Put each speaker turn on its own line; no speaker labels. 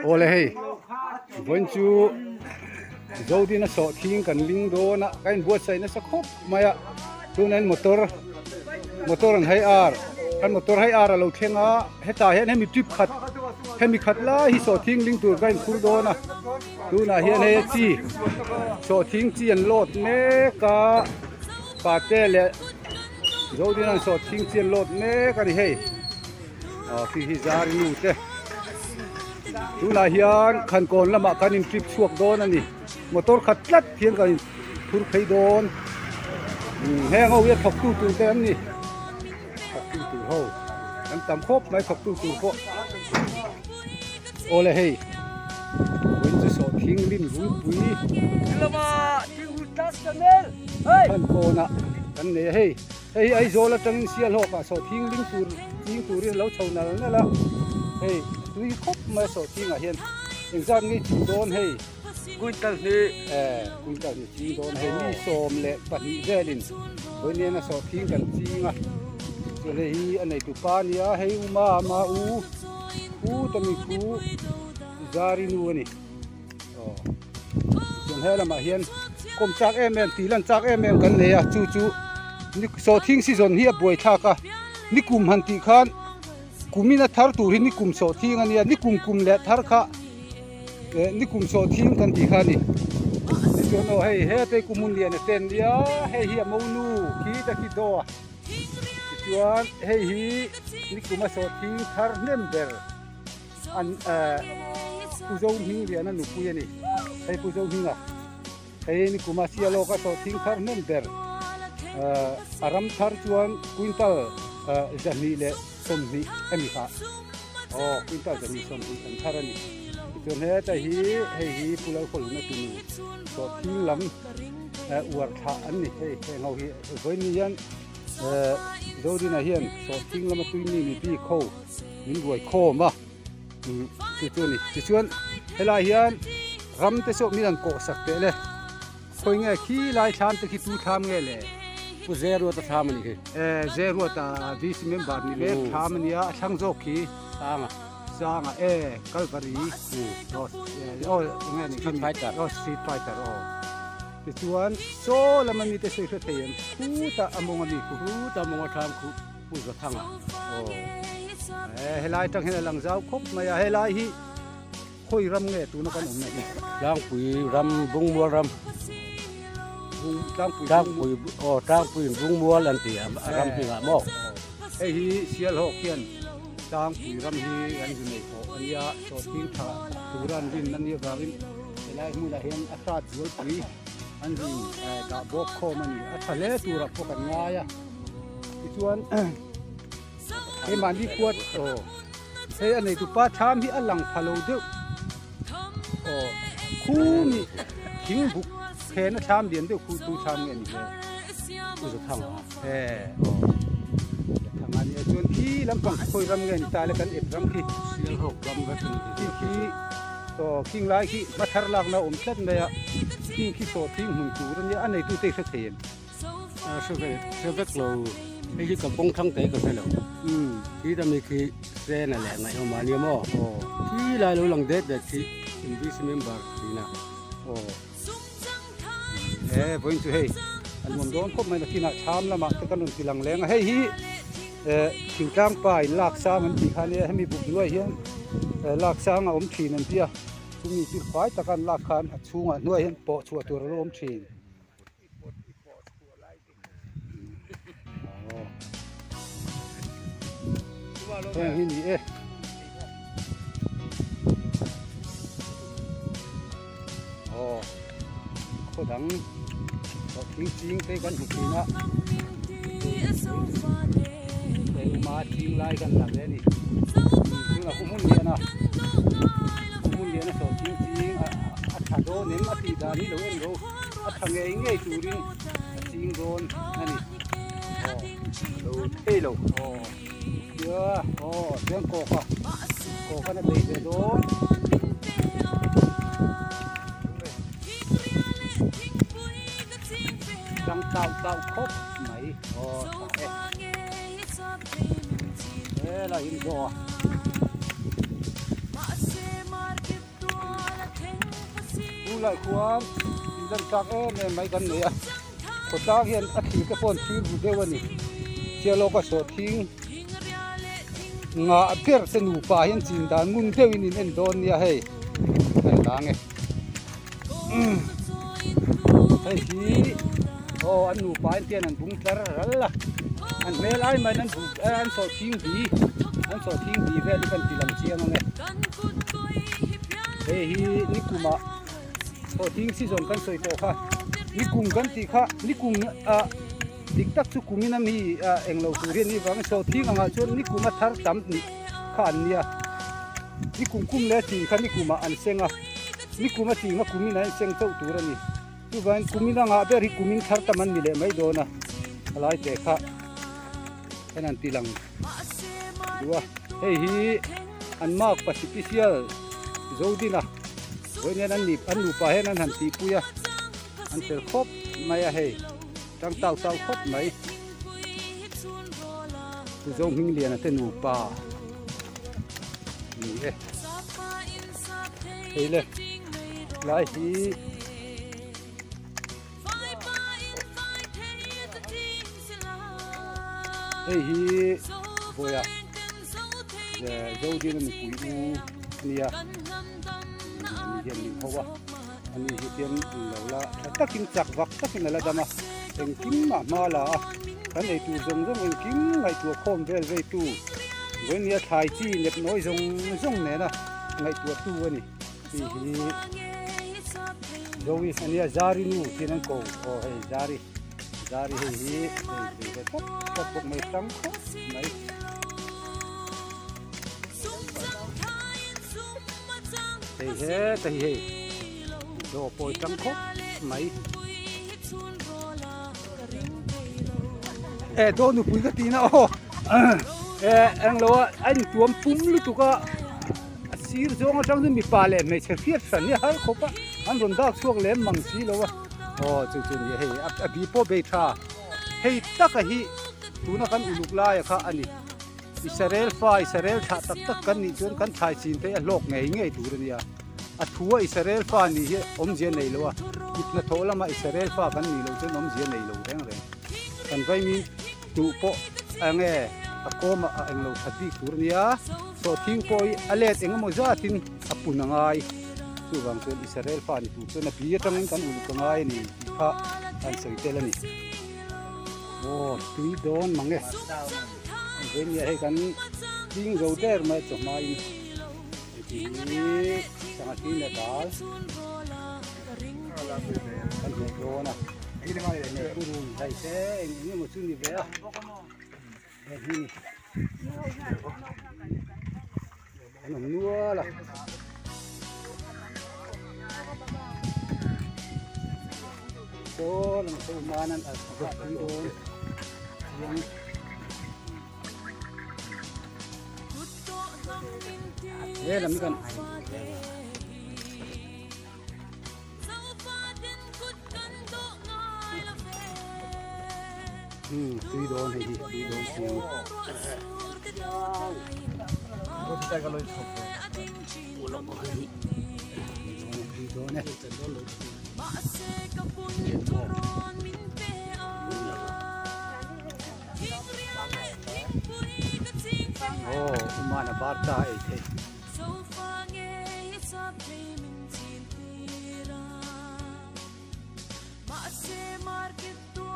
ole hey vẫn chú dâu đi nó sọ thiên cần linh đô na cái buat say nó sắc khóc maya tu nên motor ang hay ar kan motor hay ar lo thenga heta hen hemi trip khat la hi sọ thiên linh tur cái khur đô na tu na hian he chi sọ thiên chi an lot me ka pa te le dâu đi nó sọ thiên chi an lot me ka ni hey khi zari nu te tu na hian khan kon lama kanin trip chuak don ani motor khatlat thian kan thur phei don he ngau ye thok tu te an ni thok tu ho an tam khop mai thok tu ko ole hey win chu so thing lin ru pui lama thing hu tas kanel hey khan kona kan ne hey hey ai zo la tang sial ho ka so thing lin tur ri lo chona na la hey tui khop mai so thing a hian exam ngi chu don hey kuntal ni chi don he ni som le pani zelin với nên là sọ thiên cần chi nga cho nên hi anh này tụ pa nia hay uma ma u tami ku zari nu ani chuyện hay là mà hiền công chắc em tí lần chắc em cần này à chú ni sọ thiên si zon hi buổi thà cả ni kum han ti khan kumina thar tu hi ni kum sọ thiên ani ni kum le thar kha ni kum sọ thiên kan ti khan ni cho nó hay hết cái cumun liền tên dia hay hi mau nu khí ta khí do chuan hay hi ni kuma so thi thar member an puzau hing liền an nupu yani hay puzau hinga hay ni kuma sialo ka so thi thar member aram thar chuan quintal jani le somni emika quintal jani somni kan tharani cho nên tại hi pulau khol na tunu so thing lam uar tha an ni he ngau hi với ni yan do đi na hian so thing lam tu ni pi kho min ruai kho ma chu ni chuan hela hian ram te so mi an ko sak te le khoi nge khi lai tham te khi tu tham nge le pu zero ta tham ni ke zero ta vice member ni le tham ni a thang zo khi anga Zanga Calvary nghe street fighter street fighter cái chuan so là mình đi chơi tiền khu ta among ani khu ta among tham khu khu cái thằng helai tang helai lang zau khop maya helai hi khoi ram nge tu nó kan om này lang pui ram bung mua ram trang pui bung mua lần ti ram pi ngã mo hi sial ho kian tang pui ram hi an ju nei ko ania so tin tha turan din nan ni gawin elai mu la hian atrat zul pui an ri da bok kho mani athale tura ko kan nga ya chuan he man di kuat he anei tu pa tham hi alang phalo de khu ni thing buk khe na tham dian de khu tu tham nge ni le tu zo thang thang ani chuan khi lampang khoi ram nge ni ta le kan ep ram khi sial hok ram ga tin khi king lai khi ma thar lak na om thlet me ya king khi so thing hun tu ran ya anei tu te kha thein so vek loไอ้ที่กับปงทั้งเตะกับไปแล้วที่ทำนี่คือเส้นอะไรไงเอามาเนี่ยมั้งที่ลายเราหลังเด็ดแบบที่อินวิสเมมบาร์นี่นะวันนี้เฮ้ยอันมันโดนพบมันที่น่าชามละมาแต่กันนุ่นที่หลังแรงเฮ้ยถึงกลางป่ายลากซ้ามันที่คันนี้ให้มีบุกด้วยเฮียนลากซ้างอมทีนั่นเดียช่วงนี้ที่ฝ่ายตะกันลากคันช่วงด้วยเฮียนโปะชัวตัวเราอมทีนี่นี่เขาดังเขาทิ้งไปกันทุกทีนะแต่มาทิ้งไล่กันหลังเลยนี่ทิ้งเราคุ้มเลี้ยนะเขาทิ้งอัดโดนเนี่ยมาตีดานี่เราเองเราอัดทางไงจูริงทิ้งโดนนั่นนี่เราเท่เราเยอะเรื่องโกกันน่ะตีโดนดังเต่าครบไหมเราเห็นบ่ lại khuang dân chắc em mấy gần này có ta hiện ăn thịt cái phone thịt vụ đeo này chia lo có số thịt ngã bẹt sen nụ pa hiện chín đàn ngun đeo in en don nia hay cái đáng nghe hay hi anh nụ pa tiền anh bung ter ralla anh mel ai mà anh số thịt gì về đi cần đi làm chiang nghe hey hi ni kuma so thing season kan soi to kha ni kum kan ti kha ni kum dik tak chu kumina mi englo tu ri ni wang so thing anga chon ni kuma thar tam ni khan nia ni kum le ti kha ni kuma an senga ni kuma ti nga kumina an seng to tu ra ni tu ban kumina nga be ri kumin thar taman mi le mai do na alai te kha kanan tilang dua hey hi an mak pacificial zodina với nên anh lụp hết anh hẳn tí puya anh sẽ khóc mày à hey trăng tàu khóc mấy từ dòng hình liền là tên lụp nhỉ thế lên lại thì hey hi vui à zodina mình cúi nia hiện mình hoa anh ấy hiện là tất kim chặt vặt tất kim là đama em kim mà là cái này tu giống em kim ngày tu khom về tu với nia thái chi nhật nói giống này nè ngày tu này thì rồi anh ấy zari nu thì anh cô hay zari hay thì tất bốc mấy trắng mấy thì hey đồ bồi trắng khóc mấy đồ nụ bùi cái tí nào anh lo anh tuom pum lu tu ka sir zong trong cái mi pa le mấy chơi phiết sẵn nhá hay khóc á anh còn đắc suộc lem măng xí lo chú như hey abi po beta hey tất cả hi tu nó kan uluk lai kha ani Israel tha tak kan ni chon kan thai chin te lok ngei tu ria thua Israel fa ni he om je nei lo kitna thola ma Israel fa kan ni lo chon om je nei lo reng kan vai mi tu po ange akoma ang lo thati tur nia so thing poi alet engmo za tin apuna ngai tu wang chon Israel fa ni tu chon na pi tang kan ul ngai ni kha an sei telani tui don mange với nhà hay gắn tiếng gấu đer mà chỗ mai thì sang tí là đá anh nhảy đồ nè nhảy cu đùn thầy sẽ như một chút gì vậy à anh nằm nua là số là một số mà anh ở tí đồ đây là mấy con tùy đồ này tùy đồ xíu tùy đồ này mana barta ai the ma se market tu